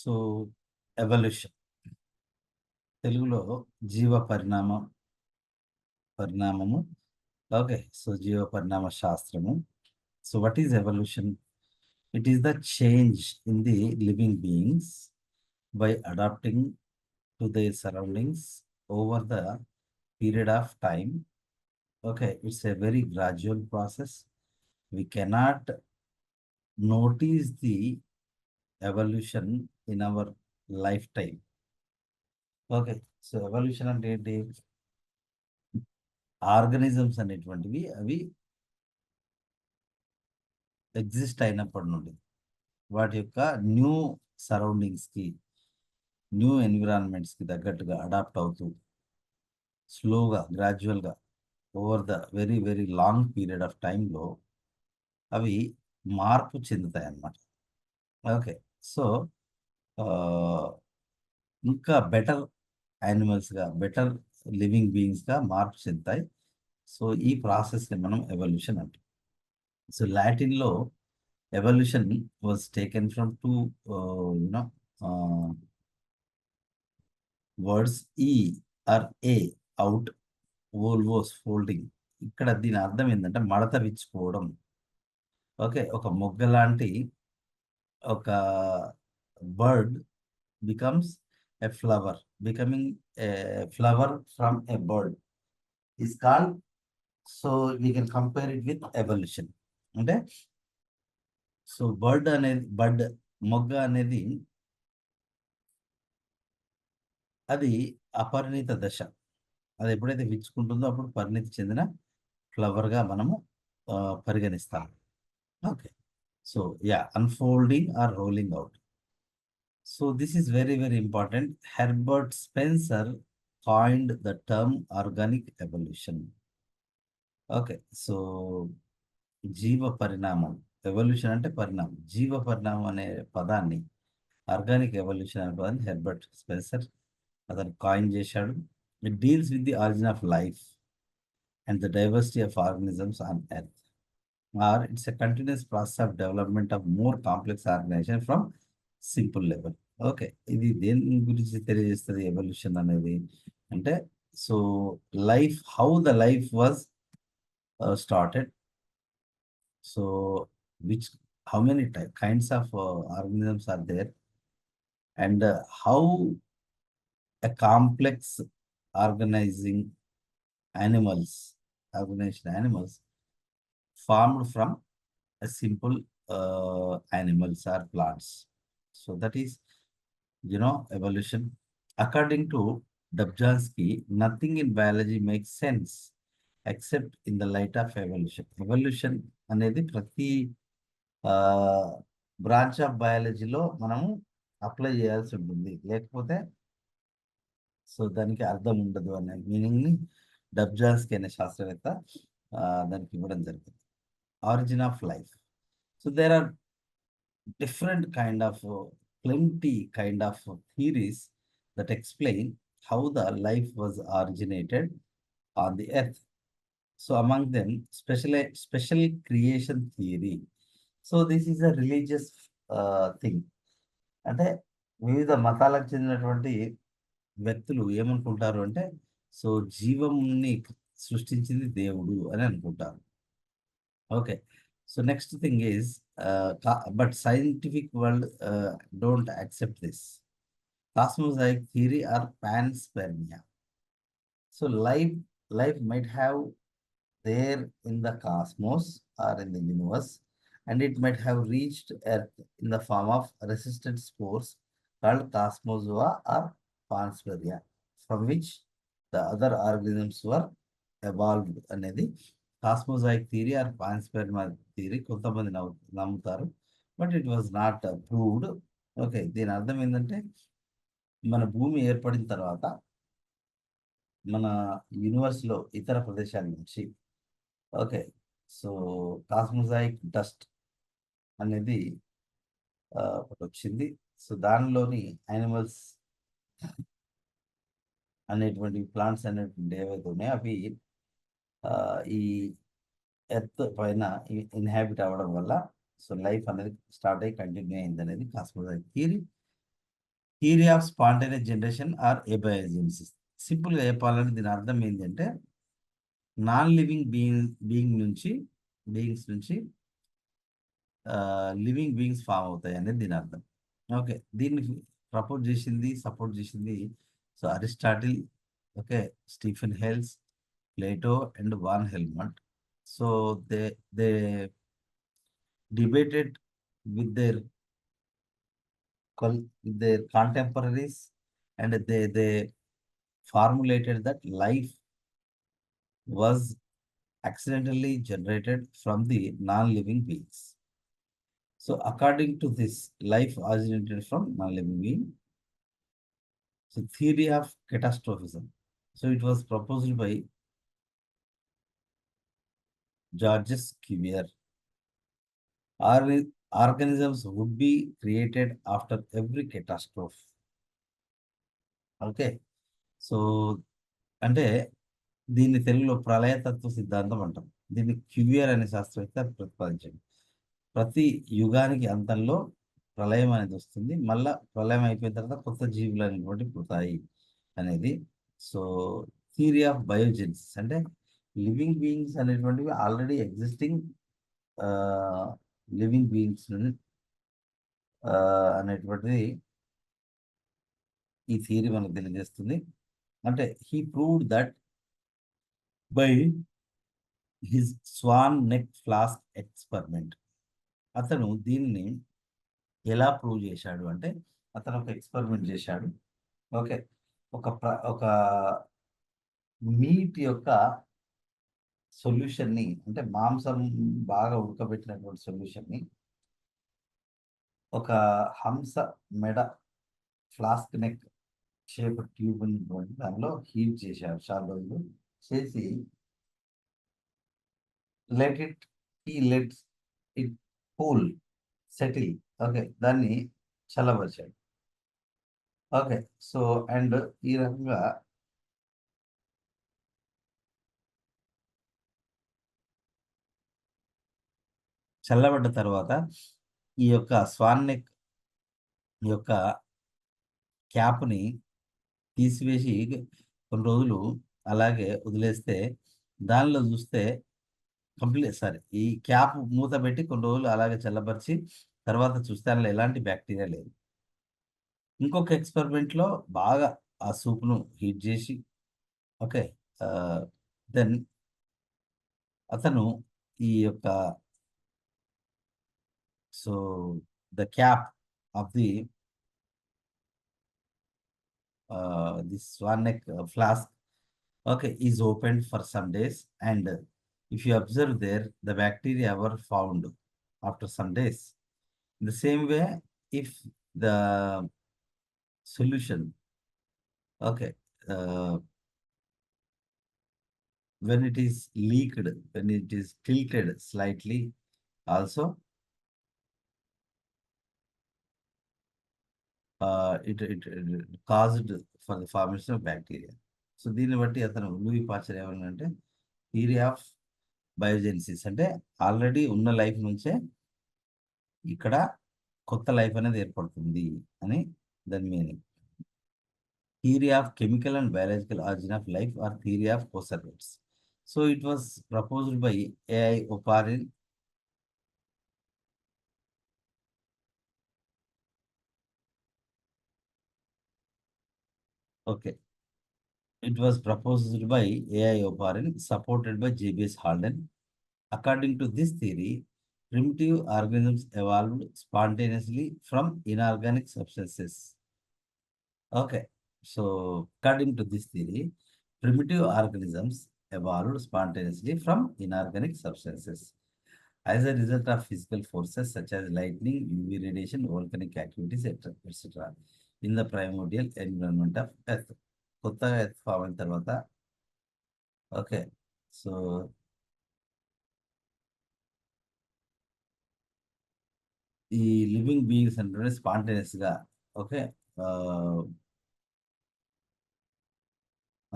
So evolution తెలుగులో జీవ పరిణామము. ఓకే, సో జీవ పరిణామ శాస్త్రము. So what is evolution? It is the change in the living beings by adapting to their surroundings over the period of time. Okay, it's a very gradual process. We cannot notice the evolution in our lifetime. Okay, so evolution అంటే ఏంటి? Organisms అనేటువంటివి అవి exist అయినప్పటి నుండి వాటి యొక్క new సరౌండింగ్స్కి, new ఎన్విరాన్మెంట్స్కి తగ్గట్టుగా adapt అవుతూ స్లోగా, గ్రాడ్యువల్గా over the very very long period of టైంలో అవి మార్పు చెందుతాయి అన్నమాట. ఓకే, సో ఇంకా బెటర్ యానిమల్స్గా, బెటర్ లివింగ్ బీయింగ్స్గా మార్పు చెందుతాయి. సో ఈ ప్రాసెస్ని మనం ఎవల్యూషన్ అంటాం. సో లాటిన్లో evolution was taken from two you know words ఈ ఆర్ ఏ, అవుట్, వోల్వోస్, ఫోల్డింగ్. ఇక్కడ దీని అర్థం ఏంటంటే మడత విచ్చుకోవడం. ఓకే, ఒక మొగ్గ లాంటి ఒక bird becomes a flower. Becoming a flower from a bird is called, so we can compare it with evolution. అంటే సో మొగ్గ అనేది అది అపరిణిత దశ. అది ఎప్పుడైతే విచ్చుకుంటుందో అప్పుడు పరిణితి చెందిన ఫ్లవర్గా మనము పరిగణిస్తాం. Okay, so yeah, unfolding or rolling out. So this is very very important. Herbert Spencer coined the term organic evolution. Okay, so జీవ పరిణామం, ఎవల్యూషన్ అంటే పరిణామం, జీవ పరిణామం అనే పదాన్ని, ఆర్గానిక్ ఎవల్యూషన్ అనే పదాన్ని హెర్బర్ట్ స్పెన్సర్ అతను కాయిన్ చేశాడు. It deals with the origin of life and the diversity of organisms on earth, or it's a continuous process of development of more complex organization from simple level. Okay, ఇది దేని గురించి తెలియజేస్తుంది evolution అనేది అంటే, so life, how the life was started, so which, how many kinds of organisms are there, and how a complex organizing organization animals formed from a simple animals or plants. So that is, evolution. According to Dobzhansky, nothing in biology makes sense except in the light of evolution. Evolution అనేది ప్రతి branch of బయాలజీలో మనము apply చేయాల్సి ఉంటుంది, లేకపోతే so దానికి అర్థం ఉండదు అనే మీనింగ్ని డబ్జాన్స్కీ అనే శాస్త్రవేత్త దానికి ఇవ్వడం జరిగింది. Origin of life. So there are different plenty kind of theories that explain how the life was originated on the earth. So among them, special creation theory. So this is a religious thing. అంటే వివిధ మతాలకు చెందినటువంటి వ్యక్తులు ఏమనుకుంటారు అంటే, so జీవంని సృష్టించింది దేవుడు అని అనుకుంటారు. Okay, so next thing is, but scientific world don't accept this. Cosmosaic theory or panspermia. So life might have there in the cosmos or in the universe, and it might have reached Earth in the form of resistant spores called cosmozoa or panspermia, from which the other organisms were evolved అనేది cosmozoic theory are పాన్స్పెర్మా theory. కొంతమంది నమ్ముతారు, but it was not proved. Okay, దీని అర్థం ఏంటంటే, మన భూమి ఏర్పడిన తర్వాత మన యూనివర్స్లో ఇతర ప్రదేశాల నుంచి, ఓకే, సో కాస్మోజాయిక్ డస్ట్ అనేది ఒకటి వచ్చింది. సో దానిలోని యానిమల్స్ అనేటువంటి ప్లాంట్స్ అనేటువంటి ఏవైతే ఉన్నాయో అవి ఈ ఎర్త్ పైన ఇన్హాబిట్ అవ్వడం వల్ల సో లైఫ్ అనేది స్టార్ట్ అయ్యి కంటిన్యూ అయింది అనేది cosmozoic theory. Theory of spontaneous generation or abiogenesis. సింపుల్గా చెప్పాలంటే దీని అర్థం ఏంటంటే నాన్ లివింగ్ బీయింగ్స్ నుంచి లివింగ్ బీయింగ్స్ ఫామ్ అవుతాయి అనేది దీని అర్థం. ఓకే, దీన్ని సపోర్ట్ చేసింది so Aristotle, okay, Stephen Hales, Plato and von Helmont. So they debated with their contemporaries, and they formulated that life was accidentally generated from the non-living beings. So according to this, life originated from non-living being. So theory of catastrophism. So it was proposed by Georges Cuvier. Organisms would be created after every catastrophe. Okay, so అంటే దీన్ని తెలుగులో ప్రళయతత్వ సిద్ధాంతం అంటాం. దీన్ని క్యూవియర్ అనే శాస్త్రవేత్త ప్రతిపాదించాడు. ప్రతి యుగానికి అంతంలో ప్రళయం అనేది వస్తుంది, మళ్ళా ప్రళయం అయిపోయిన తర్వాత కొత్త జీవులు అనేటువంటి పుడతాయి అనేది. సో థియరీ ఆఫ్ బయోజెనిసిస్ అంటే లివింగ్ బీయింగ్స్ అనేటువంటివి ఆల్రెడీ ఎగ్జిస్టింగ్ లివింగ్ బీయింగ్స్ అనేటువంటిది ఈ థియరీ మనకు తెలియజేస్తుంది. అంటే he proved that by his swan neck flask experiment. అతను దీన్ని ఎలా ప్రూవ్ చేశాడు అంటే అతను ఒక ఎక్స్పెరిమెంట్ చేశాడు. ఓకే, ఒక మీట్ యొక్క సొల్యూషన్ని, అంటే మాంసం బాగా ఉడకబెట్టినటువంటి సొల్యూషన్ని ఒక హంస మెడ ఫ్లాస్క్ నెక్ షేప్ ట్యూబ్ ఉన్నటువంటి దానిలో హీట్ చేశారు చాలా రోజులు. చేసి let it cool, settle, okay, దాన్ని చల్లబరిచాడు. ఓకే, సో అండ్ ఈ రకంగా చల్లబడ్డ తర్వాత ఈ యొక్క స్వాన్ నెక్ యొక్క క్యాప్ని తీసివేసి కొన్ని రోజులు అలాగే వదిలేస్తే దానిలో చూస్తే ఈ క్యాప్ మూత పెట్టి కొన్ని రోజులు అలాగే చల్లబరిచి తర్వాత చూస్తే అందులో ఎలాంటి బ్యాక్టీరియా లేదు. ఇంకొక ఎక్స్పెరిమెంట్లో బాగా ఆ సూప్ను హీట్ చేసి, ఓకే, దెన్ అతను ఈ యొక్క so the cap of this swan neck flask, okay, is opened for some days, and if you observe there, the bacteria were found after some days. In the same way, if the solution, okay, when it is leaked, when it is tilted slightly, also it caused for the formation of bacteria. So దీన్ని బట్టి అతను Louis Pasteur ఏమన్నాడంటే theory of biogenesis అంటే already ఉన్న life నుంచే ఇక్కడ కొత్త life అనేది ఏర్పడుతుంది అని దాని meaning. Theory of chemical and biological origin of life or theory of coacervates. So it was proposed by A I Oparin. Okay, it was proposed by A.I. O'Brien, supported by J.B.S. Halden. According to this theory, primitive organisms evolved spontaneously from inorganic substances. Okay, so according to this theory, primitive organisms evolved spontaneously from inorganic substances as a result of physical forces such as lightning, UV radiation, volcanic activities, etc. in the primordial environment of Earth. కొత్తగా Earth form అయిన తర్వాత, okay, so ఈ living beings అంటే స్పాంటేనియస్గా, okay,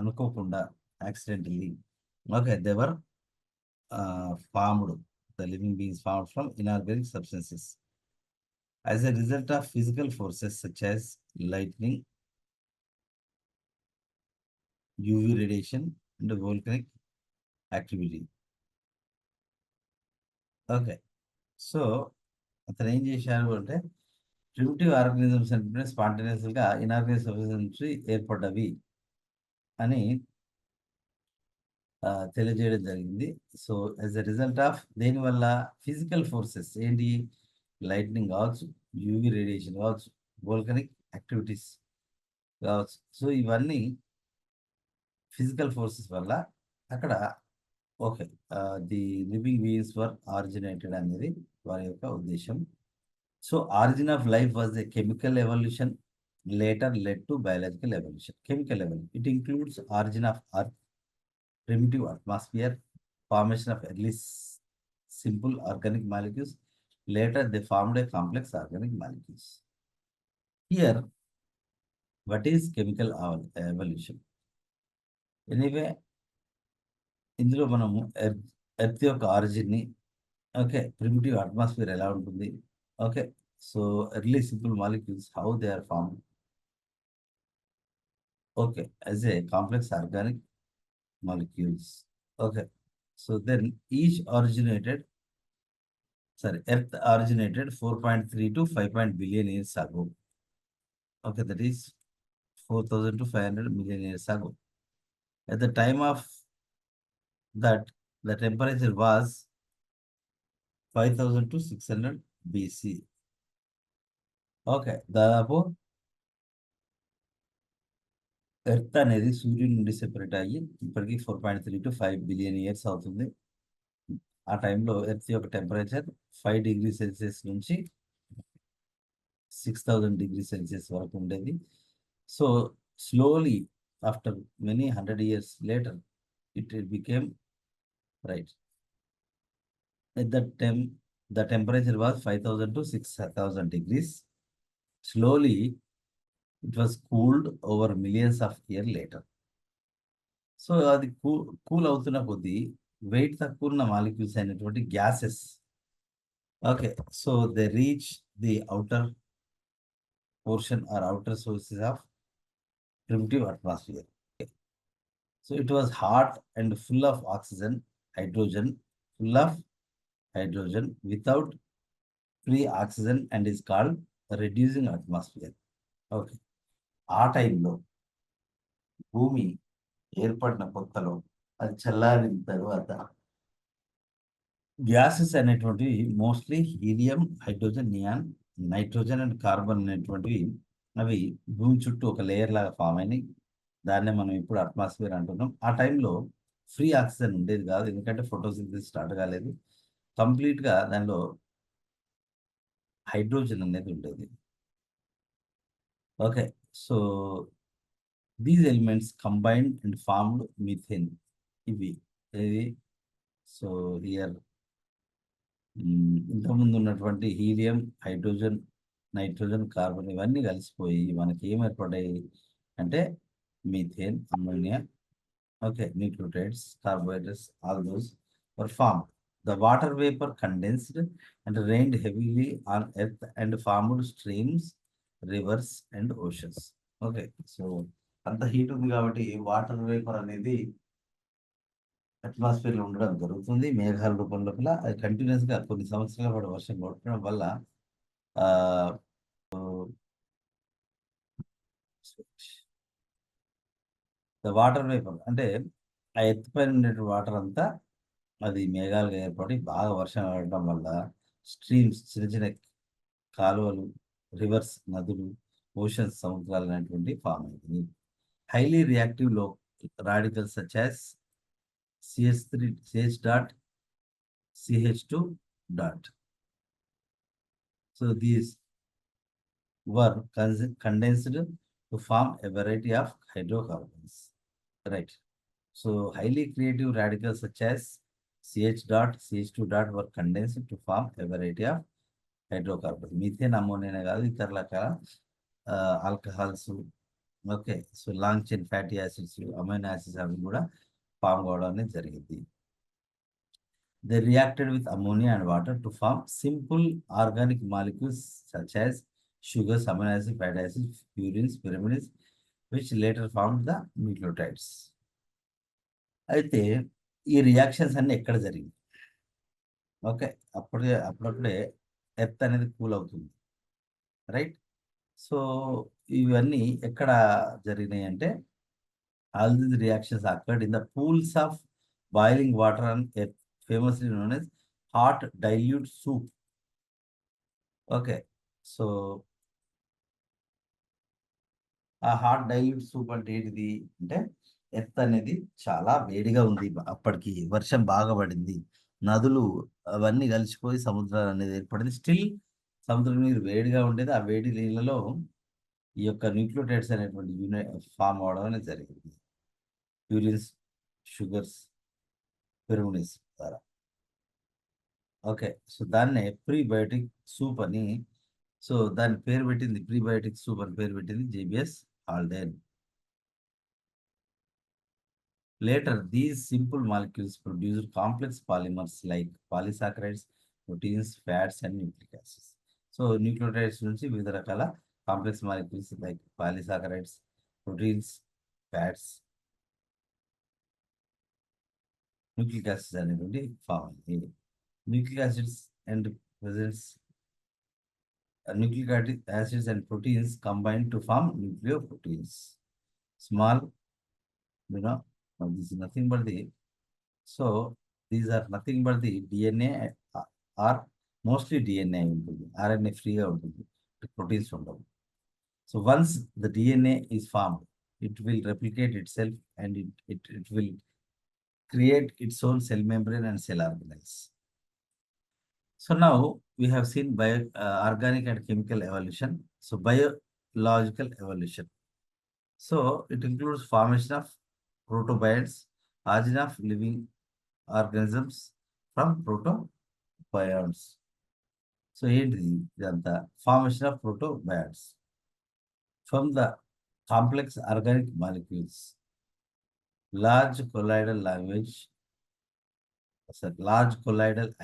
అనుకోకుండా accidentally, okay, they were formed, the living beings formed from inorganic substances. as a result of physical forces such as lightning, UV radiation, and volcanic activity. Okay. So, అతను ఏం చేశారు అంటే, primitive organisms అంటే స్పాంటేనియస్‌గా inorganic substance నుంచి ఏర్పడ్డవి అని తెలియజేయడం జరిగింది. So, as a result of దేనివల్ల ఫిజికల్ ఫోర్సెస్ ఏంటి? లైట్నింగ్ కావచ్చు, యూవీ రేడియేషన్ కావచ్చు, వోల్కనిక్ యాక్టివిటీస్ కావచ్చు. సో, ఇవన్నీ ఫిజికల్ ఫోర్సెస్ వల్ల అక్కడ okay. The living beings were originated అనేది వారి యొక్క ఉద్దేశ్యం. So, origin of life was a chemical evolution later led to biological evolution. Chemical evolution. It includes origin of Earth, primitive atmosphere, formation of early simple organic molecules. Later, they formed a complex organic molecules. Here, what is chemical evolution? Anyway, ఇందులో మనము earth యొక్క ఆరిజిన్ని, okay, primitive atmosphere ఎలా ఉంటుంది, okay, so early simple molecules how they are form, okay, as a complex organic molecules. Okay, so then each originated, sorry, Earth originated 4.3 to 5 billion years ago. Okay, that is 4,000 to 500 million years ago. At the time of that, the temperature was 5,000 to 600 BC. Okay, దాదాపు earth అనేది సూర్యుడి నుండి separate అయ్యి ఇప్పటికీ 4.3 to 5 billion years అవుతుంది. ఆ టైంలో earth యొక్క టెంపరేచర్ 5 డిగ్రీ సెల్సియస్ నుంచి 6,000 డిగ్రీ సెల్సియస్ వరకు ఉండేది. So slowly after many 100 years later it became right. At that time the temperature was 5,000 to 6,000 degrees. Slowly it was cooled over millions of years later. So అది cool అవుతున్న కొద్దీ wait తక్కువ ఉన్న molecules అయినటువంటి gases, okay, so they reach the outer portion or outer sources of primitive atmosphere. Okay. So it was hot and full of oxygen, full of hydrogen without free oxygen and is called reducing atmosphere. Okay. ఆ టైంలో భూమి ఏర్పడిన కొత్తలో అది చల్లారిన తర్వాత gases అనేటువంటివి mostly helium, hydrogen, neon, nitrogen and carbon అనేటువంటివి అవి భూమి చుట్టూ ఒక లేయర్ లాగా ఫామ్ అయినాయి. దాన్నే మనం ఇప్పుడు అట్మాస్ఫియర్ అంటున్నాం. ఆ టైంలో ఫ్రీ ఆక్సిజన్ ఉండేది కాదు, ఎందుకంటే ఫోటోసింథసిస్ స్టార్ట్ కాలేదు. కంప్లీట్గా దానిలో హైడ్రోజన్ అనేది ఉండేది. Okay, so these elements combined and formed methane. ఇవి ఏది, సో హియర్ ఇంతకుముందు ఉన్నటువంటి హీలియం, హైడ్రోజన్, నైట్రోజన్, కార్బన్ ఇవన్నీ కలిసిపోయి మనకి ఏం ఏర్పడ్డాయి అంటే methane, ammonia, okay, nucleotides, carbohydrates, all those were formed. The water vapor condensed and rained heavily on earth and formed streams, rivers and oceans. Okay, so అంత heat ఉంది కాబట్టి water vapour అనేది అట్మాస్ఫియర్ లో ఉండడం జరుగుతుంది మేఘాల రూపం లోపల. అది కంటిన్యూస్ గా కొన్ని సంవత్సరాల పాటు వర్షం కొట్టడం వల్ల ద వాటర్ వేపర్ అంటే ఆ ఎత్తుపైన ఉండే వాటర్ అంతా అది మేఘాలుగా ఏర్పడి బాగా వర్షం పడడం వల్ల స్ట్రీమ్స్, చిన్న చిన్న కాలువలు, రివర్స్, నదులు, ఓషన్స్, సముద్రాలు అనేటువంటి ఫామ్ అయింది. హైలీ రియాక్టివ్ లో radicals such as CH3, CH dot, CH2 dot. So these were condensed to form a variety of hydrocarbons. Right. So highly creative radicals such as CH dot, CH2 dot were condensed to form a variety of hydrocarbons. Methane, ammonia కాదు, ఇతర రకాల alcohols, okay, so long chain fatty acids, amino acids అవి కూడా form కావడం అనేది జరిగింది. They reacted with ammonia and water to form simple organic molecules such as sugars, amino acids, fatty acids, purines, pyrimids, which later formed the nucleotides. అయితే ఈ reactions అన్ని ఎక్కడ జరిగింది? ఓకే, అప్పుడప్పుడే ఎర్త్ అనేది కూల్ అవుతుంది, రైట్? సో ఇవన్నీ ఎక్కడ జరిగినాయి అంటే, all these reactions occurred in the pools of boiling water on earth, famously known as hot dilute soup. Okay, so ఆ హాట్ డైల్యూట్ సూప్ అంటే ఏంటిది అంటే, ఎర్త్ అనేది చాలా వేడిగా ఉంది, అప్పటికి వర్షం బాగా పడింది, నదులు అవన్నీ కలిసిపోయి సముద్రాలు అనేది ఏర్పడింది. స్టిల్ సముద్రం నీరు వేడిగా ఉండేది. ఆ వేడి నీళ్ళలో ఈ యొక్క న్యూక్లియోటైడ్స్ అనేటువంటి ఫామ్ అవడం అనేది జరిగింది, ప్యూరిన్స్, షుగర్స్, పిరమిడ్స్ ద్వారా. ఓకే, సో దాన్నే ప్రీబయోటిక్ సూప్ అని, సో దాని పేరు పెట్టింది, ప్రీబయోటిక్ సూప్ అని పేరు పెట్టింది JBS Haldane. Later, these simple molecules produced complex polymers like polysaccharides, proteins, fats, and nucleic acids. So, nucleotides నుంచి వివిధ రకాల complex molecules like polysaccharides, proteins, fats, nucleic acids అనేటువంటి ఫామ్ అయింది. Nucleic acids and presents nucleic acids and proteins combine to form nucleoproteins. Small, this is nothing but so these are nothing but the DNA or mostly DNA ఉంటుంది, RNA ఫ్రీగా ఉంటుంది, proteins ఉండవు. So once the DNA is formed, it will replicate itself and it will create its own cell membrane and cell organelles. So now we have seen organic and chemical evolution. So biological evolution. So it includes formation of protobionts, origin of living organisms from protobionts. So the formation of protobionts from the complex organic molecules. Large colloidal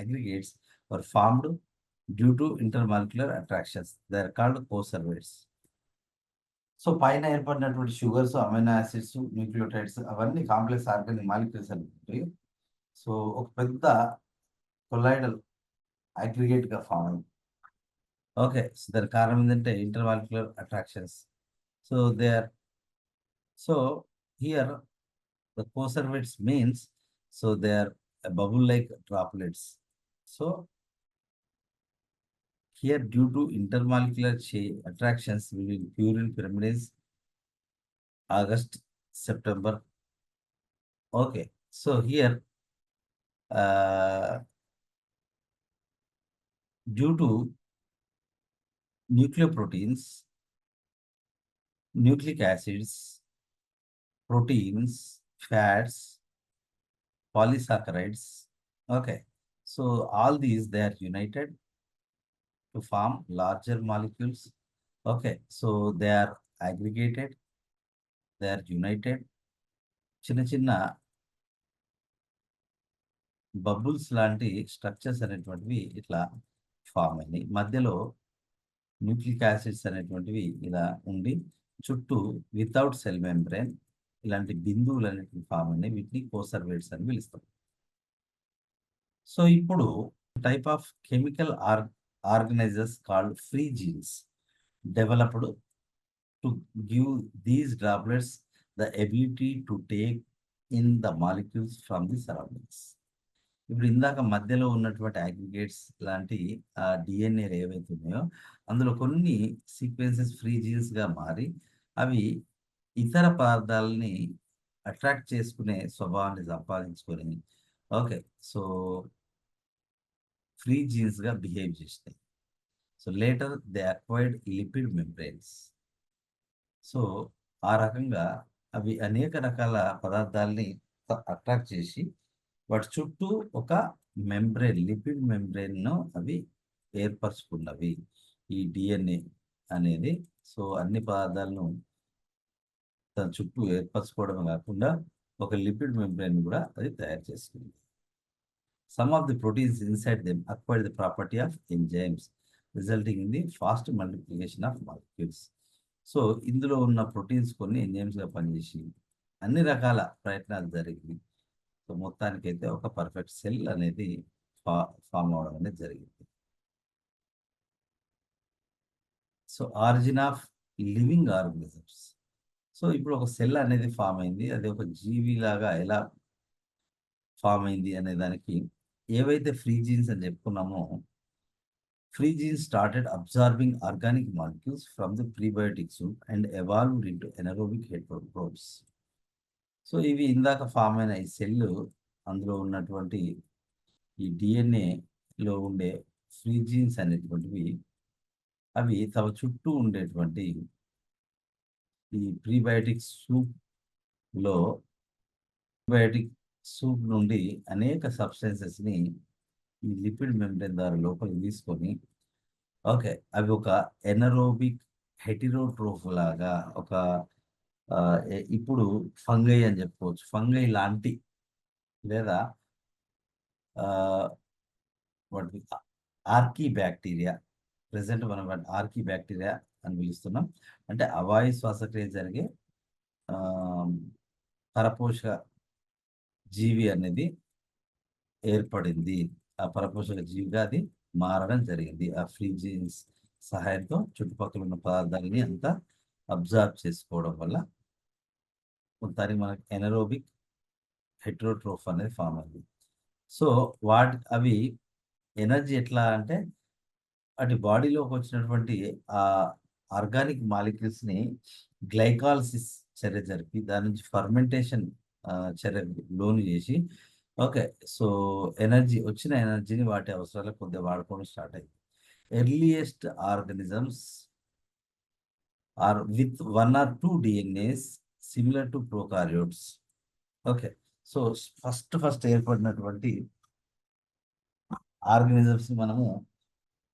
aggregates were formed due to intermolecular attractions. They are called co-surveys. So పైన ఏర్పడినటువంటి sugars, amino acids, nucleotides అవన్నీ complex organic molecules అనుకుంటాయి. So ఒక పెద్ద colloidal అగ్రిగేట్గా form అయింది. Okay, so దాని కారణం ఏంటంటే intermolecular attractions. So they are so here the coacervates means so they are bubble like droplets. So here due to intermolecular attractions between purine, pyrimidines, August, September. Okay, so here due to nucleoproteins, nucleic acids, proteins, fats, polysaccharides. Okay, so all these they are united to form larger molecules. Okay, so they are aggregated, they are united. చిన్న చిన్న bubbles లాంటి structures అనేటువంటివి ఇట్లా form అయినాయి. మధ్యలో nucleic acids అనేటువంటివి ఇలా ఉండి చుట్టూ వితౌట్ సెల్ మెంబ్రేన్ ఇలాంటి బిందువులు అనేటివి ఫామ్ అయినాయి. వీటిని కోసర్వేట్స్ అని పిలుస్తాం. సో ఇప్పుడు type of chemical organisers called free jeans developed to give these droplets the ability to take in the molecules from the surroundings. ఇప్పుడు ఇందాక మధ్యలో ఉన్నటువంటి అగ్రిగేట్స్ లాంటి డిఎన్ఏ ఏవైతే ఉన్నాయో అందులో కొన్ని సీక్వెన్సెస్ ఫ్రీ జీన్స్గా మారి అవి ఇతర పదార్థాలని అట్రాక్ట్ చేసుకునే స్వభావాన్ని సంపాదించుకొని ఓకే సో ఫ్రీ జీన్స్గా బిహేవ్ చేసినాయి. So later they acquired lipid membranes. So ఆ రకంగా అవి అనేక రకాల పదార్థాలని అట్రాక్ట్ చేసి వాటి చుట్టూ ఒక మెంబ్రెయిన్, లిపిడ్ మెంబ్రెయిన్ను అవి ఏర్పరచుకున్నవి ఈ డిఎన్ఏ అనేది. సో అన్ని పదార్థాలను తన చుట్టూ ఏర్పరచుకోవడం కాకుండా ఒక లిపిడ్ మెంబ్రెయిన్ కూడా అది తయారు చేసుకుంది. Some of the proteins inside them acquire the property of enzymes, resulting in the fast multiplication of molecules. So ఇందులో ఉన్న ప్రోటీన్స్ కొన్ని ఎంజైమ్స్గా పనిచేసి అన్ని రకాల ప్రయత్నాలు జరిగి సో మొత్తానికైతే ఒక పర్ఫెక్ట్ సెల్ అనేది ఫామ్ అవడం అనేది జరిగింది. So origin of living organisms. So ఇప్పుడు ఒక సెల్ అనేది ఫామ్ అయింది, అది ఒక జీవిలాగా ఎలా ఫామ్ అయింది అనే దానికి ఏవైతే ఫ్రీ జీన్స్ అని చెప్పుకున్నామో, free genes started absorbing organic molecules from the prebiotic soup and evolved into anaerobic heterotrophs. So ఇవి ఇందాక ఫామ్ అయిన ఈ సెల్ అందులో ఉన్నటువంటి ఈ డిఎన్ఏలో ఉండే ఫ్రీ జీన్స్ అనేటువంటివి అవి తమ చుట్టూ ఉండేటువంటి ఈ ప్రీబయోటిక్ సూప్లో ప్రీబయోటిక్ సూప్ నుండి అనేక సబ్స్టెన్సెస్ని ఈ లిపిడ్ మెంబ్రేన్ ద్వారా లోపలికి తీసుకొని ఓకే అవి ఒక ఎనరోబిక్ హెటిరోట్రోఫ్ లాగా ఒక ఇప్పుడు ఫంగై అని చెప్పుకోవచ్చు, ఫంగై లాంటి లేదా వాటి ఆర్కీ బ్యాక్టీరియా, ప్రెసెంట్ మనం వాటి ఆర్కీ బ్యాక్టీరియా అని పిలుస్తున్నాం. అంటే అవాయు శ్వాసక్రియ జరిగే పరపోషక జీవి అనేది ఏర్పడింది. ఆ పరపోషక జీవిగా అది మారడం జరిగింది. ఆ ఫ్రీ జీన్స్ సహాయంతో చుట్టుపక్కల ఉన్న పదార్థాలని అంతా అబ్జర్వ్ చేసుకోవడం వల్ల మొత్తానికి మనకి ఎనరోబిక్ హెట్రోట్రోఫ్ అనేది ఫామ్ అయింది. సో అవి ఎనర్జీ ఎట్లా అంటే వాటి బాడీలోకి వచ్చినటువంటి ఆ ఆర్గానిక్ మాలిక్యూల్స్ని గ్లైకాలసిస్ చర్య జరిపి దాని నుంచి ఫర్మెంటేషన్ చర్య లోను చేసి ఓకే సో వచ్చిన ఎనర్జీని వాటి అవసరాలకు కొద్దిగా వాడుకోవడం స్టార్ట్ అయింది. Earliest organisms are with 1 or 2 DNAs similar to prokaryotes. Okay so first ఏర్పడినటువంటి ఆర్గానిజమ్స్ మనము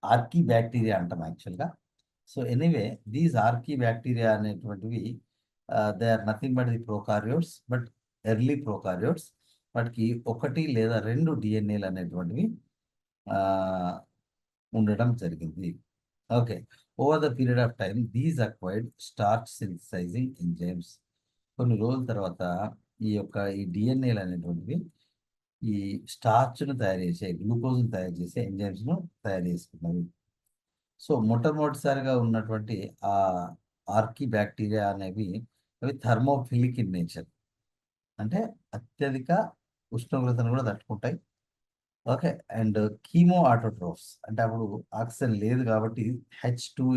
ఆర్కీ బ్యాక్టీరియా అంటాం యాక్చువల్గా. So anyway these archaebacteria అనేటువంటివి they are nothing but the prokaryotes, but early prokaryotes. వాటికి 1 లేదా 2 డిఎన్ఏలు అనేటువంటివి ఉండటం జరిగింది. Okay over the period of time these acquired starch synthesizing enzymes. కొన్ని రోజుల తర్వాత ఈ డిఎన్ఏలు అనేటువంటివి ఈ స్టార్చ్ను తయారు చేసే, గ్లూకోజ్ను తయారు చేసే ఎంజైమ్స్ను తయారు చేసుకున్నవి. సో మొట్టమొదటిసారిగా ఉన్నటువంటి ఆ ఆర్కీ బ్యాక్టీరియా అనేవి అవి థర్మోఫిలిక్ ఇన్ నేచర్, అంటే అత్యధిక ఉష్ణోగ్రతను కూడా తట్టుకుంటాయి. ఓకే అండ్ కీమో ఆటోట్రోఫ్స్, అంటే అప్పుడు ఆక్సిజన్ లేదు కాబట్టి H2O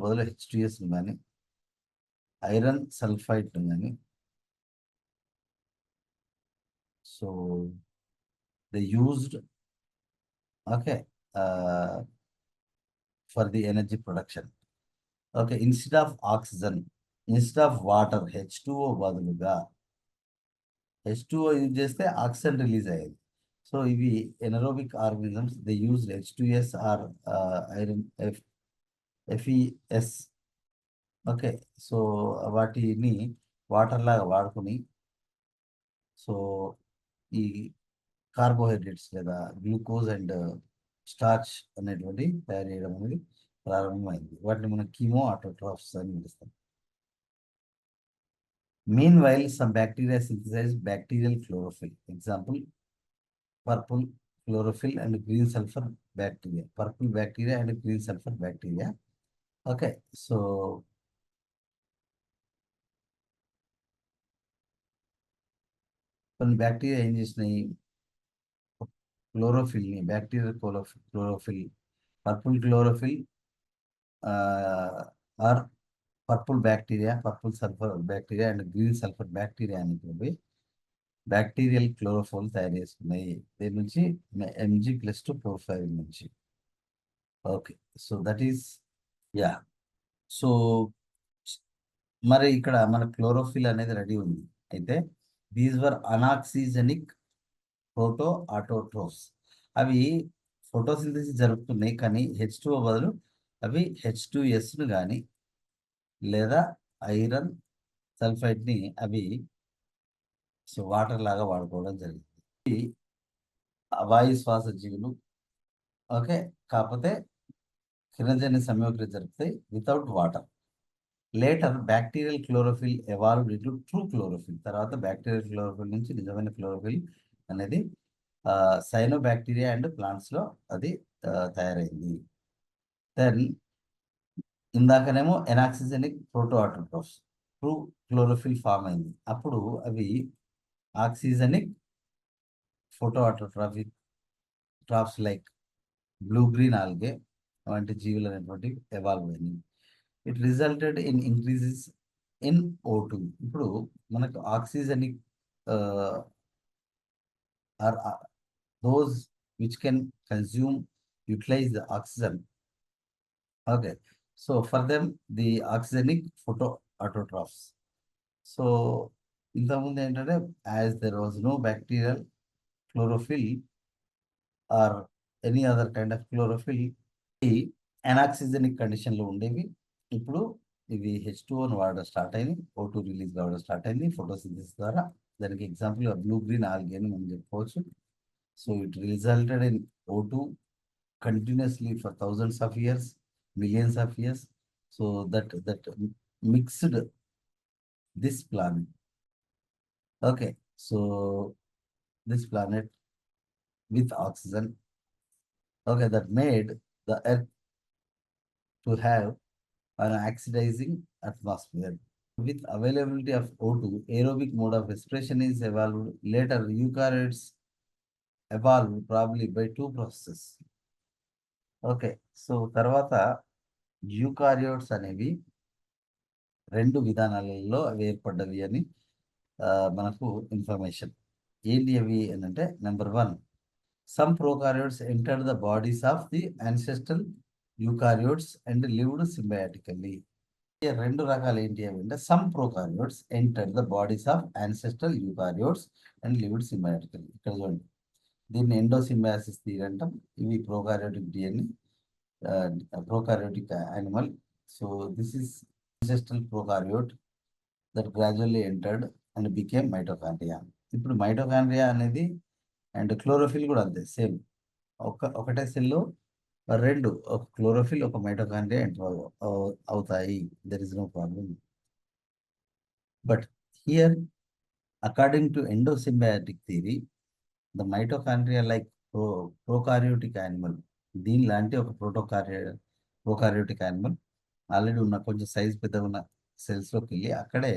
బదులు H2S కానీ ఐరన్ సల్ఫైడ్ కానీ so they used okay for the energy production. Okay instead of oxygen, instead of water H2O బదులుగా H2O యూజ్ చేస్తే ఆక్సిజన్ రిలీజ్ అయ్యేది. సో ఇవి anaerobic organisms they use H2S or iron FeS. Okay so వాటిని water లాగా వాడుకొని so ఈ carbohydrates లేదా glucose and starch అనేటువంటి తయారు చేయడం అనేది ప్రారంభమైంది. వాటిని మనం కీమో ఆటోట్రాఫ్స్ అని పిలుస్తాం. Meanwhile, some bacteria synthesize bacterial chlorophyll. Example, purple chlorophyll and green sulfur bacteria. Purple bacteria and green sulfur bacteria. Okay, so కొన్ని బ్యాక్టీరియా ఏం చేసినాయి, క్లోరోఫిల్ని, bacterial chlorophyll, purple chlorophyll or purple bacteria, purple sulphur bacteria and green sulphur bacteria అనేటువంటి bacterial chlorophyll తయారు చేసుకున్నాయి. దీని నుంచి Mg+2 profile నుంచి. Okay so that is yeah. సో మరి ఇక్కడ మన క్లోరోఫిల్ అనేది రెడీ ఉంది. అయితే these were anoxygenic photoautotrophs. అవి ఫోటోసింథసిస్ జరుపుతున్నాయి, కానీ H2O బదులు అవి H2Sను కానీ లేదా ఐరన్ సల్ఫైడ్ని అవి సో వాటర్ లాగా వాడుకోవడం జరిగింది. ఈ వాయు శ్వాస జీవులు, ఓకే, కాకపోతే కిరణజన్య సంయోగక్రియ జరుపుతాయి without water. Later bacterial chlorophyll evolve into true chlorophyll. తర్వాత బ్యాక్టీరియల్ క్లోరోఫిల్ నుంచి నిజమైన క్లోరోఫిల్ అనేది సైనో బ్యాక్టీరియా అండ్ ప్లాంట్స్లో అది తయారైంది. దెన్ ఇందాకనేమో anoxygenic photoautotrophs, true chlorophyll form అయింది. అప్పుడు అవి oxygenic photoautotrophic traps like blue green algae వంటి జీవులు అనేటువంటి ఎవాల్వ్ అయినాయి. It resulted in increases in O2. ఇప్పుడు మనకు oxygenic or those which can consume, utilize the oxygen. Okay, so for them the oxygenic photo autotrophs. So ఇంతకుముందు ఏంటంటే as there was no bacterial chlorophyll or any other kind of chlorophyll, ఈ anoxygenic కండిషన్లో ఉండేవి. ఇప్పుడు ఇవి H2O వాడడం start అయింది, O2 release కావడం స్టార్ట్ అయింది ఫోటోసింథసిస్ ద్వారా. దానికి ఎగ్జాంపుల్ బ్లూ గ్రీన్ ఆల్గే అని మనం చెప్పుకోవచ్చు. So it resulted in O2 continuously for thousands of years, millions of years. So that mixed this planet. Okay, so this planet with oxygen, okay, that made the Earth to have an oxidizing atmosphere. With availability of O2, aerobic mode of respiration is evolved. Later, eukaryotes evolved probably by two processes. Okay, so తర్వాత eukaryotes అనేవి రెండు విధానాలలో అవి ఏర్పడ్డవి అని మనకు information. ఏంటి అవి అని అంటే, number 1, some prokaryotes entered the bodies of the ancestral eukaryotes and lived symbiotically. రెండు రకాలు ఏంటి అవి అంటే, some prokaryotes entered the bodies of ancestral eukaryotes and lived symbiotically. ఇక్కడ చూడండి, దీన్ని ఎండోసింబయాసిస్ థియరీ అంటాం. ఇవి prokaryotic DNA, prokaryotic animal. So this is ancestral prokaryote that gradually entered and became mitochondria. ఇప్పుడు మైటోకాండ్రియా అనేది అండ్ క్లోరోఫిల్ కూడా అంతే, same. ఒకటే సెల్లో రెండు, ఒక క్లోరోఫిల్ ఒక మైటోకాండ్రియా ఎంటర్ అవుతాయి. There is no problem. But here according to endosymbiotic theory, the mitochondria like prokaryotic animal, దీని లాంటి ఒక ప్రోకారియోటిక్ యానిమల్ ఆల్రెడీ ఉన్న కొంచెం సైజ్ పెద్దగా ఉన్న సెల్స్లోకి వెళ్ళి అక్కడే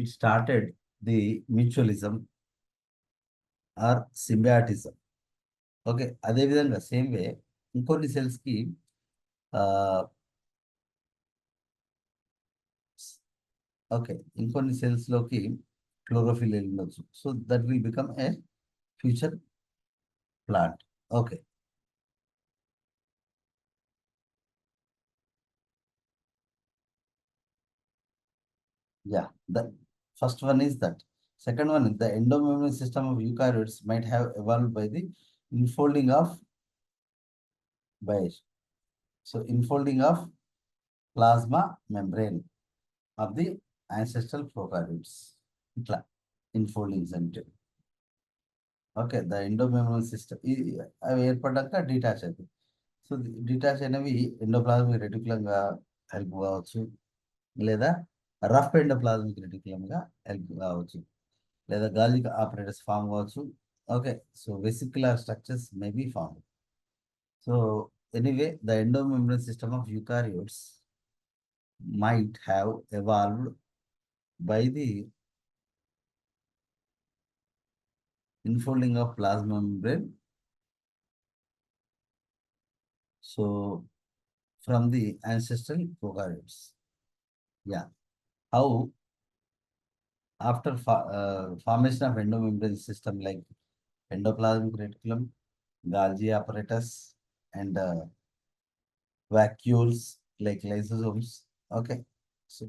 it started the mutualism or symbiotism. Okay, అదేవిధంగా సేమ్ వే ఇంకొన్ని సెల్స్కి ఓకే, ఇంకొన్ని సెల్స్లోకి క్లోరోఫిల్ వెళ్ళి ఉండొచ్చు. So that will become a future plant. Okay, yeah, the first one is that. Second one, the endomembrane system of eukaryotes might have evolved by the infolding of infolding of plasma membrane of the ancestral prokaryotes. Itla infoldings అంటే. Okay, the endomembrane system అవి ఏర్పడ్డాక detach అవుతుంది. So detach అనేవి ఎండోప్లాజ్మిక్ రెటిక్యులంగా help కావచ్చు, లేదా rough ఎండోప్లాజ్మిక్ రెటిక్యులంగా help కావచ్చు, లేదా Golgi apparatus form కావచ్చు. Okay, so vesicular structures may be form. So anyway, the endomembrane system of eukaryotes might have evolved by the infolding of plasma membrane. So from the ancestral prokaryotes. Yeah. How after formation of endomembrane system like endoplasmic reticulum, Golgi apparatus, and vacuoles like lysosomes. Okay, so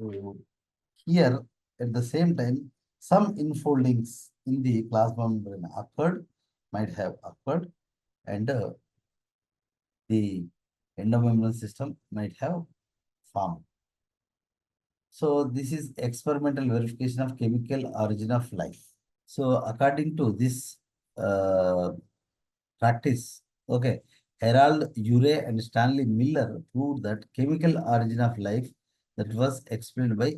here at the same time some infoldings in the plasma membrane might have occurred, and the endomembrane system might have formed. So this is experimental verification of chemical origin of life. So according to this practice, okay, Herald Urey and Stanley Miller proved that chemical origin of life that was explained by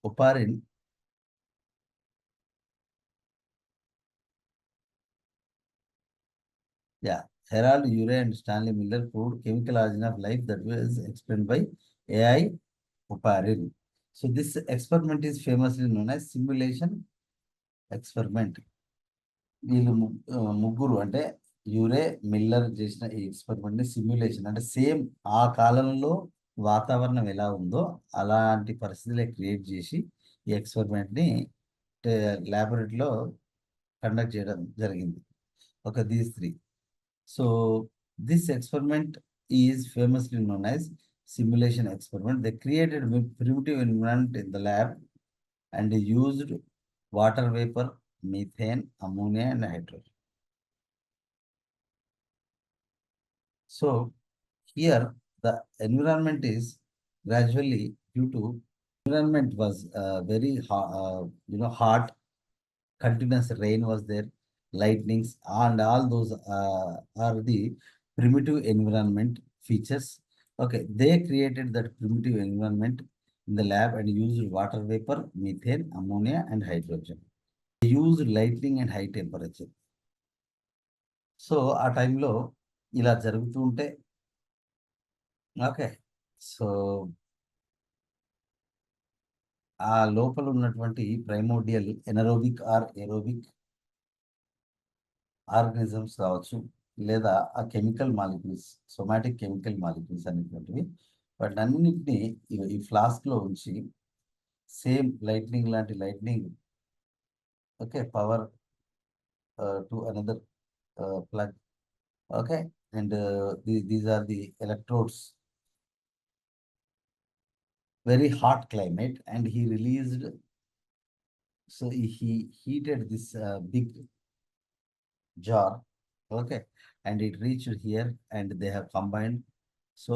Oparin. Yeah, Herald Urey and Stanley Miller proved chemical origin of life that was explained by AI Oparin. So this experiment is famously known as simulation experiment. వీళ్ళు ముగ్గురు అంటే యూరే Miller చేసిన ఈ experiment ని simulation అంటే same ఆ కాలంలో వాతావరణం ఎలా ఉందో అలాంటి పరిస్థితులే క్రియేట్ చేసి ఈ ఎక్స్పెరిమెంట్ ని ల్యాబొరేటరీలో కండక్ట్ చేయడం జరిగింది. ఒక these three. So this experiment is famously known as simulation experiment. They created primitive environment in the lab and used water vapor, methane, ammonia, and hydrogen. So here the environment is gradually due to environment was very hot, continuous rain was there, lightnings, and all those are the primitive environment features. Okay, they created that primitive environment in the lab and used water vapor, methane, ammonia, and hydrogen. They used lightning and high temperature. So ఆ టైంలో ఇలా జరుగుతూ ఉంటే okay, so ఆ లోపల ఉన్నటువంటి primordial anaerobic or aerobic organisms కావచ్చు, లేదా ఆ chemical molecules, somatic chemical molecules అనేటువంటివి వాటినన్నింటినీ ఈ ఫ్లాస్క్లో ఉంచి సేమ్ లైట్నింగ్ లాంటి lightning, okay, power to another plug, okay, and these are the electrodes. Very hot climate, and he released, so he heated this big jar, okay, and it reached here and they have combined. So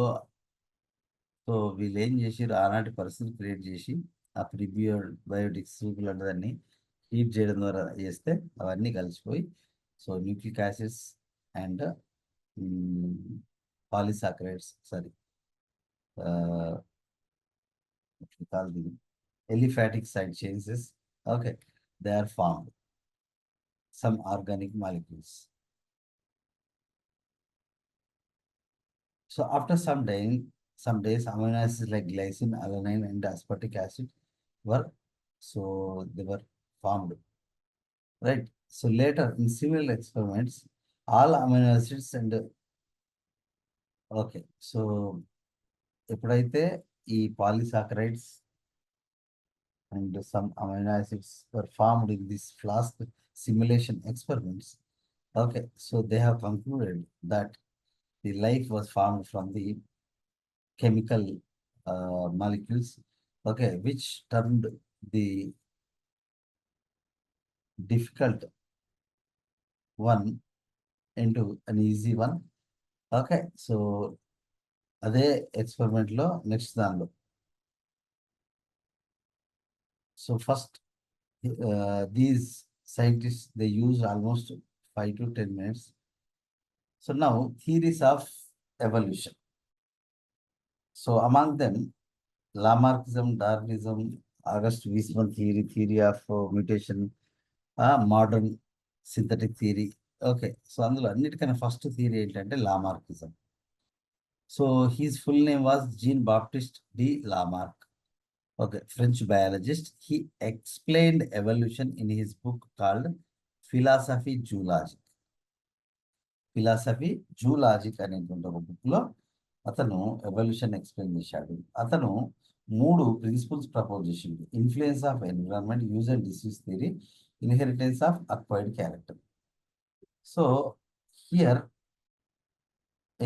వీళ్ళు ఏం చేసారు, ఆనాటి పరిస్థితి create చేసి ఆ prebiotics లాంటిదాన్ని heat చేయడం ద్వారా చేస్తే అవన్నీ కలిసిపోయి so nucleic acids and polysaccharides, sorry, what we call the aliphatic side chains, okay, they are formed, some organic molecules. So after some days, amino acids like glycine, alanine, and aspartic acid were, so they were formed, right? So later in similar experiments, all amino acids and okay, so ఎప్పుడైతే ఈ polysaccharides and some amino acids were formed in this flask simulation experiments, okay, so they have concluded that the life was formed from the chemical molecules, okay, which turned the difficult one into an easy one, okay. So అదే experiment లో next దానిలో, so first these scientists, they use almost 5 to 10 minutes. So now theories of evolution. So among them, Lamarckism, Darwinism, August Weismann theory, theory of mutation, modern synthetic theory. Okay, so అందులో అన్నిటికన్నా first theory ఏంటంటే Lamarckism. So his full name was Jean-Baptiste de Lamarck. Okay, French biologist. He explained evolution in his book called Philosophy Zoologique. Philosophy zoologique అనేటువంటి ఒక book లో అతను evolution explain చేశాడు. అతను 3 principles propose చేసిండు: influence of environment, use and disease theory, inheritance of acquired character. So here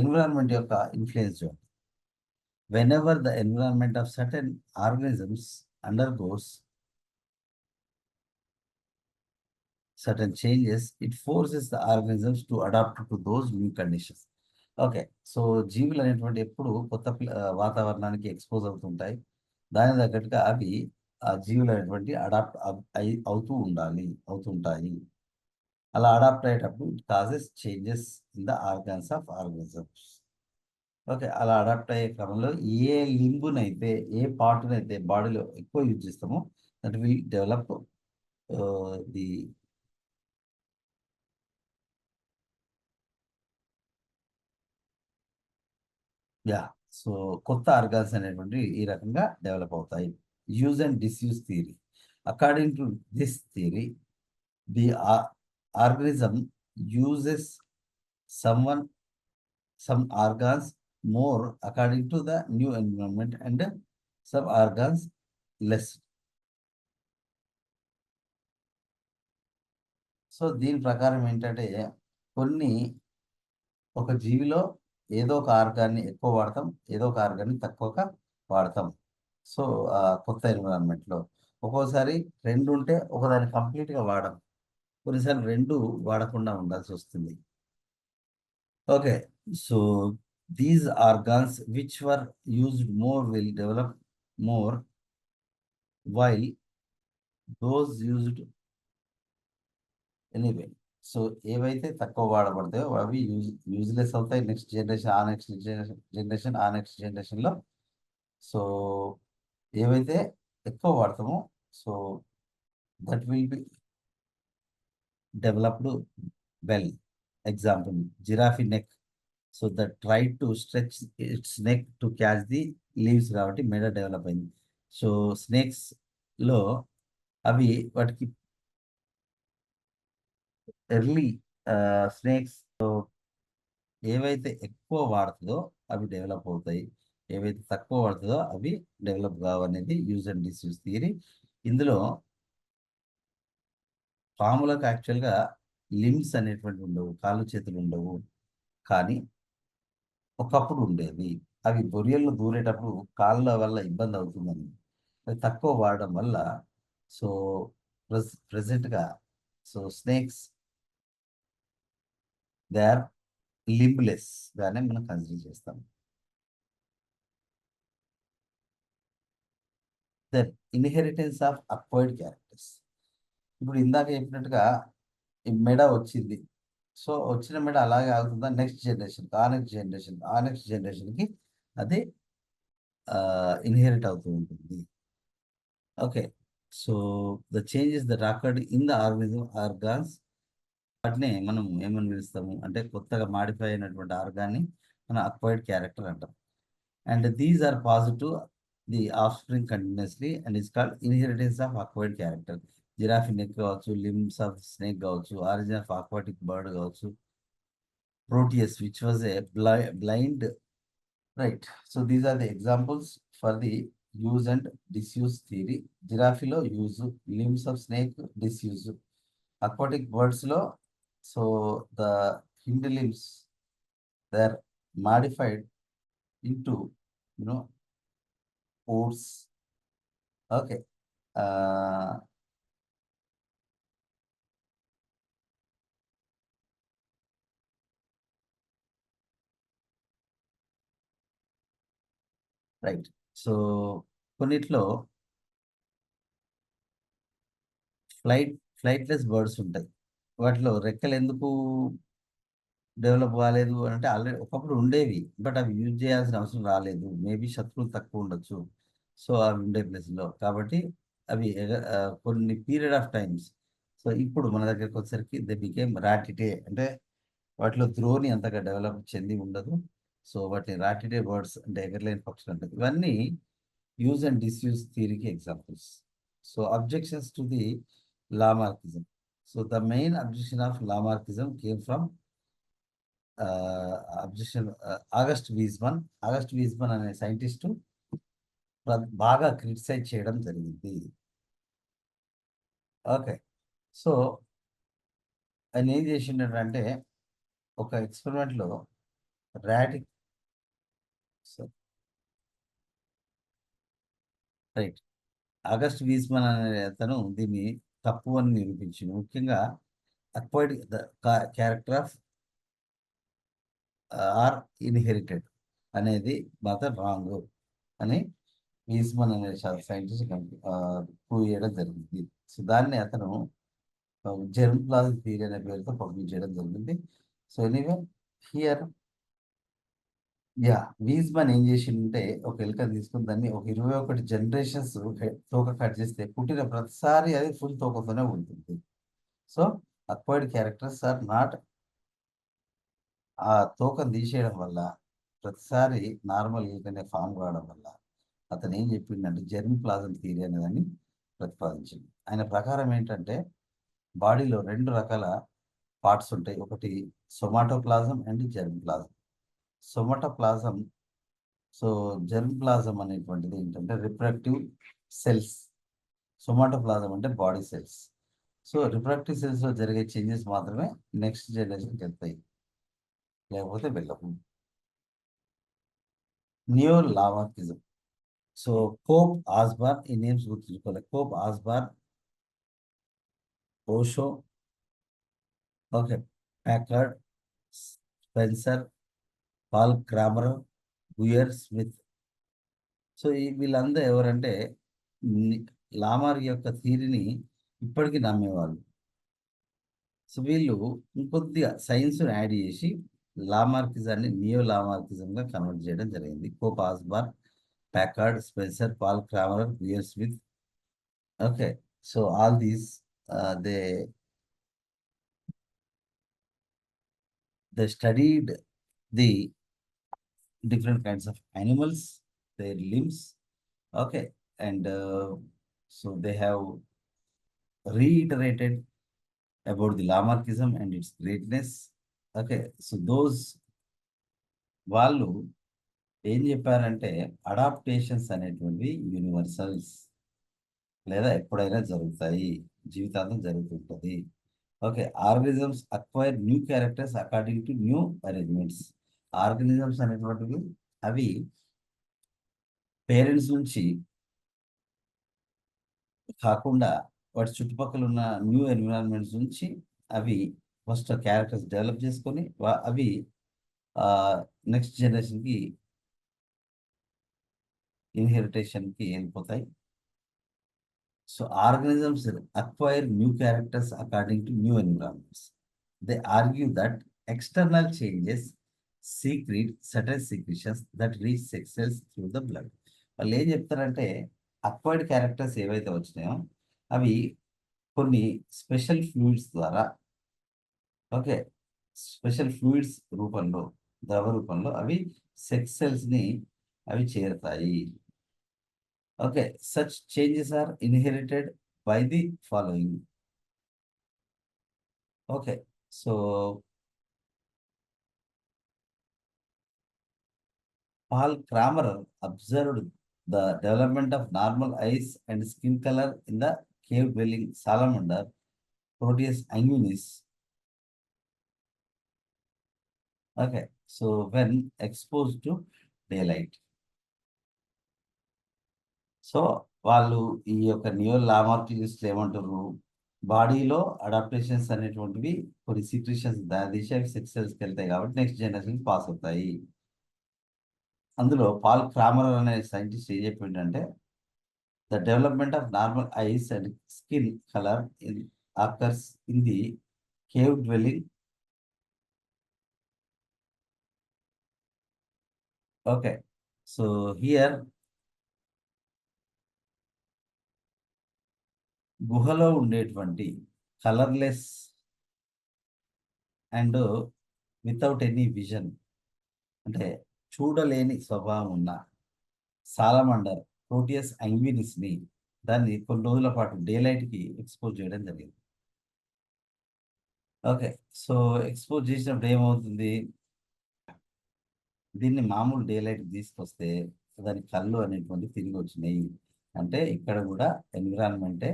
environment యొక్క influence చూడండి. whenever the environment of certain organisms undergoes certain changes, it forces the organisms to adapt to those new conditions. Okay, so జీవులు అనేటువంటి ఎప్పుడు కొత్త వాతావరణానికి expose అవుతుంటాయి. దాని తగ్గట్టుగా అవి ఆ జీవులు అనేటువంటి అడాప్ట్ అవుతుంటాయి. అలా అడాప్ట్ అయ్యేటప్పుడు it causes changes in the organs of organisms. Okay. అలా అడాప్ట్ అయ్యే క్రమంలో ఏ లింబునైతే, ఏ పార్ట్‌నైతే బాడీలో ఎక్కువ యూజ్ చేస్తామో that will develop the yeah! So, కొత్త ఆర్గాన్స్ అనేటువంటివి ఈ రకంగా డెవలప్ అవుతాయి. Use and disuse theory. According to this theory, the organism uses someone some organs more according to the new environment and some organs less. So, దీని ప్రకారం ఏంటంటే కొన్ని ఒక జీవిలో ఏదో ఒక ఆర్గాన్‌ని ఎక్కువ వాడతాం. ఏదో ఒక ఆర్గాన్‌ని తక్కువగా వాడతాం. సో, కొత్త ఎన్విరాన్మెంట్‌లో. ఒక్కోసారి 2 ఉంటే ఒకదాన్ని కంప్లీట్‌గా వాడం. కొన్నిసార్లు 2 వాడకుండా ఉండాల్సొస్తుంది. Okay. So, these organs which were used more will develop more while those used anyway. So, ఏవైతే తక్కువ వాడబడతాయో అవి యూజ్‌లెస్ అవుతాయి. నెక్స్ట్ జనరేషన్, ఆ నెక్స్ట్ జనరేషన్, ఆ నెక్స్ట్ జనరేషన్‌లో. సో, ఏవైతే ఎక్కువ వాడతామో so, that will be developed well. Example giraffe neck. So, that tried to stretch its neck to catch the leaves కాబట్టి మెడ డెవలప్ అయింది. సో, స్నేక్స్‌లో అవి వాటికి ఎర్లీ స్నేక్స్ ఏవైతే ఎక్కువ వాడుతదో అవి డెవలప్ అవుతాయి. ఏవైతే తక్కువ వాడుతదో అవి డెవలప్ కావనేది యూజ్ అండ్ డిస్‌యూజ్ థియరీ. ఇందులో పాములకు యాక్చువల్‌గా లింబ్స్ అనేటువంటివి ఉండవు. కాళ్ళు, చేతులు ఉండవు. కానీ ఒకప్పుడు ఉండేవి. అవి బొరియల్లో దూరేటప్పుడు కాళ్ళ వల్ల ఇబ్బందవుతుందని. అవి తక్కువ వాడడం వల్ల సో, ప్రెజెంట్‌గా so, snakes they are limbless గానే మనం కన్సిడర్ చేస్తాం. Then inheritance of acquired characters. ఇప్పుడు ఇందాక చెప్పినట్టుగా ఈ మెడ వచ్చింది. సో, వచ్చిన మెడ అలాగే ఆగుతుందా? నెక్స్ట్ జనరేషన్‌కి, ఆ నెక్స్ట్ జనరేషన్, ఆ నెక్స్ట్ జనరేషన్‌కి అది ఇన్‌హెరిట్ అవుతూ ఉంటుంది. Okay. So, the changes that occurred in the organism organs వాటినే మనం ఏమని పిలుస్తాము అంటే కొత్తగా మాడిఫై అయినటువంటి ఆర్గాన్‌ని మనం అక్వైర్డ్ క్యారెక్టర్ అంటాం. And these are passed to the offspring continuously and is called inheritance of acquired character. Giraffe neck కావచ్చు, లింబ్స్ ఆఫ్ స్నేక్ కావచ్చు, ఆరిజిన్ ఆఫ్ అక్వాటిక్ బర్డ్ కావచ్చు, Proteus which was a blind right. So, these are the examples for the use and disuse theory. జిరాఫీలో use, limbs of snake disuse. Aquatic బర్డ్స్‌లో so, the hind limbs they are modified into you know oats. Okay. ఆహ్, right. So, కొన్నిట్లో flightless birds ఉంటాయి. వాటిలో రెక్కలెందుకు develop కాలేదు అనంటే already ఒకప్పుడు ఉండేవి. బట్ అవి యూజ్ చేయాల్సిన అవసరం రాలేదు. మేబీ శత్రువులు తక్కువ ఉండొచ్చు. సో, అవి ఉండే ప్లేస్‌లో. కాబట్టి అవి కొన్ని పీరియడ్ ఆఫ్ టైమ్స్ సో, ఇప్పుడు మన దగ్గరకొచ్చేసరికి దే బికేమ్ రాటిటే అంటే వాటిలో ద్రోణి అంతగా డెవలప్ చెంది ఉండదు. సో, వాటిని రాటిటే బర్డ్స్ అంటే ఎగరలేని పక్షులు అంటారు. ఇవన్నీ యూజ్ అండ్ డిస్‌యూజ్ థియరీకి examples. So, objections to the Lamarckism. So, the main objection of Lamarckism came from objection August Weismann. August Weismann అనే సైంటిస్టు బాగా క్రిటిసైజ్ చేయడం జరిగింది. ఓకే. సో, ఆయన ఏం చేసిండంటే ఒక ఎక్స్‌పెరిమెంట్‌లో రాట్‌కి సో, రైట్. ఆగస్ట్ వీజ్‌మన్ అనే అతను దీన్ని తప్పు అని నిరూపించిండు. ముఖ్యంగా acquired the character of are inherited అనేది మాత్రం రాంగు అని వీస్మన్ అనే సైంటిస్ట్ ప్రూవ్ చేయడం జరిగింది. సో దాన్ని అతను జెర్మ్ ప్లాజం థియరీ అనే పేరుతో పబ్లిష్ చేయడం జరిగింది. సో ఎనీవే హియర్ వీస్మన్ ఏం చేసిందంటే ఒక ఎలుక తీసుకుని దాన్ని ఒక 21 జనరేషన్స్ తోక కట్ చేస్తే పుట్టిన ప్రతిసారి అది ఫుల్ తోకతోనే ఉంటుంది. So acquired characters or not, ఆ తోకను తీసేయడం వల్ల ప్రతిసారి నార్మల్ ఎలుకనే ఫామ్ కావడం వల్ల అతను ఏం చెప్పిండంటే జెర్మ్ ప్లాజం థియరీ అనేదాన్ని ప్రతిపాదించింది. ఆయన ప్రకారం ఏంటంటే బాడీలో 2 రకాల పార్ట్స్ ఉంటాయి. ఒకటి somatoplasm and germ plasm. Somatoplasm, so germ plasm అనేటువంటిది ఏంటంటే రిప్రొడక్టివ్ సెల్స్. సొమాటోప్లాజం అంటే బాడీ సెల్స్. సో రిప్రొడక్టివ్ సెల్స్లో జరిగే చేంజెస్ మాత్రమే నెక్స్ట్ జనరేషన్కి వెళ్తాయి, లేకపోతే వెళ్ళవు. Neo Lamarckism. So Cope Osborn, ఈ నేమ్స్ గుర్తుంచుకోవాలి. కోప్ ఆస్బార్న్, ఓషో, okay, Packard, Spencer, Paul Kammerer, Guyer Smith. So వీళ్ళందరూ ఎవరంటే లామార్క్ యొక్క థియరీని ఇప్పటికీ నమ్మేవాళ్ళు. సో వీళ్ళు ఇంకొద్దిగా సైన్స్ యాడ్ చేసి లామార్కిజాన్ని నియో లామార్కిజంగా కన్వర్ట్ చేయడం జరిగింది. Cope Osborn, Packard, Spencer, Paul Kammerer, Guyer Smith. Okay, so all these they studied the different kinds of animals, their limbs, okay, and so they have reiterated about the Lamarckism and its greatness. Okay, so those వాళ్ళు ఏం చెప్పారంటే adaptations అనేటువంటివి universals, లేదా ఎప్పుడైనా జరుగుతాయి, జీవితాంతం జరుగుతుంటుంది. Okay, organisms acquire new characters according to new arrangements. Organisms అనేటువంటివి అవి పేరెంట్స్ నుంచి కాకుండా వాటి చుట్టుపక్కల ఉన్న న్యూ ఎన్విరాన్మెంట్స్ నుంచి అవి ఫస్ట్ క్యారెక్టర్స్ డెవలప్ చేసుకొని అవి నెక్స్ట్ జనరేషన్కి ఇన్హెరిటేషన్కి వెళ్ళిపోతాయి. So organisms acquire new characters according to new environments. They argue that external changes secret certain secretions that reach sex cells through the blood. వాళ్ళు ఏం చెప్తారంటే అక్వైర్డ్ క్యారెక్టర్స్ ఏవైతే వచ్చినాయో అవి కొన్ని స్పెషల్ ఫ్లూయిడ్స్ ద్వారా, ఓకే, స్పెషల్ ఫ్లూయిడ్స్ రూపంలో, ద్రవ రూపంలో అవి సెక్స్ సెల్స్ని అవి చేరుతాయి. Okay, such changes are inherited by the following. Okay, so Paul Kramer observed the development of normal eyes and skin color in the cave-dwelling salamander Proteus anguinus. Okay, so when exposed to daylight. So వాళ్ళు ఈ యొక్క neo లామార్కిస్ట్ ఏమంటారు, బాడీలో adaptations అనేటువంటివి కొన్ని secretions దిశ sex సెల్స్కి వెళ్తాయి కాబట్టి next generation pass అవుతాయి. అందులో పాల్ క్రామర్ అనే సైంటిస్ట్ ఏం చెప్పిండంటే the development of normal eyes and skin color occurs in the cave dwelling. Okay, so here గుహలో ఉండేటువంటి colourless and without any vision, అంటే చూడలేని స్వభావం ఉన్న సాలమండర్ ప్రోటియస్ అంగ్వినిస్ని దాన్ని కొన్ని రోజుల పాటు డేలైట్కి ఎక్స్పోజ్ చేయడం జరిగింది. ఓకే, సో ఎక్స్పోజ్ చేసినప్పుడు ఏమవుతుంది, దీన్ని మామూలు డేలైట్ తీసుకొస్తే దాని కళ్ళు అనేటువంటి తిరిగి వచ్చినాయి. అంటే ఇక్కడ కూడా ఎన్విరాన్మెంటే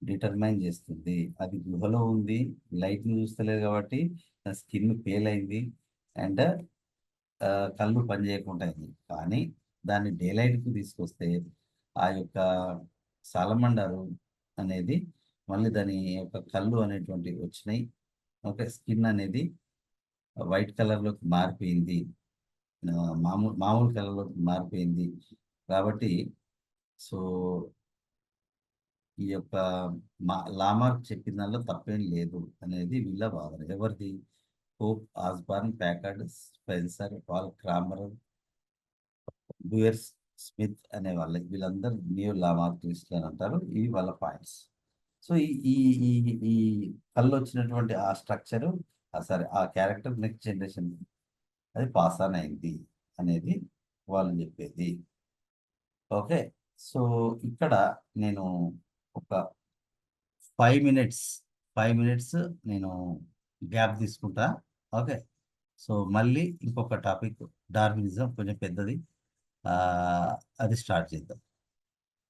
డిటర్మైన్ చేస్తుంది. అది గుహలో ఉంది, లైట్ని చూస్తలేదు కాబట్టి స్కిన్ పేల్ అయింది అండ్ కళ్ళు పనిచేయకుండా అయింది. కానీ దాన్ని డేలైట్కి తీసుకొస్తే ఆ యొక్క సాలమండరు అనేది మళ్ళీ దాని యొక్క కళ్ళు అనేటువంటి వచ్చినాయి. ఓకే, స్కిన్ అనేది వైట్ కలర్లోకి మారిపోయింది, మామూలు కలర్లోకి మారిపోయింది. కాబట్టి సో ఈ యొక్క లామార్క్ చెప్పిన దానిలో తప్పేం లేదు అనేది వీళ్ళ వాదన. ఎవరిది? Cope, Osborn, Packard, Spencer, Paul Kammerer, డ్యూయర్స్, స్మిత్ అనే వాళ్ళకి వీళ్ళందరూ న్యూ లామార్కిస్టులు అని అంటారు. ఇవి వాళ్ళ పాయింట్స్. సో ఈ ఈ ఈ ఈ కళ్ళు వచ్చినటువంటి ఆ స్ట్రక్చరు సరే ఆ క్యారెక్టర్ నెక్స్ట్ జనరేషన్ అది పాస్ ఆన్ అయింది అనేది వాళ్ళు చెప్పేది. ఓకే. సో ఇక్కడ నేను ఒక 5 మినిట్స్ 5 మినిట్స్ నేను గ్యాప్ తీసుకుంటా. ఓకే. సో మళ్ళీ ఇంకొక టాపిక్ డార్వినిజం కొంచెం పెద్దది. అది స్టార్ట్ చేద్దాం.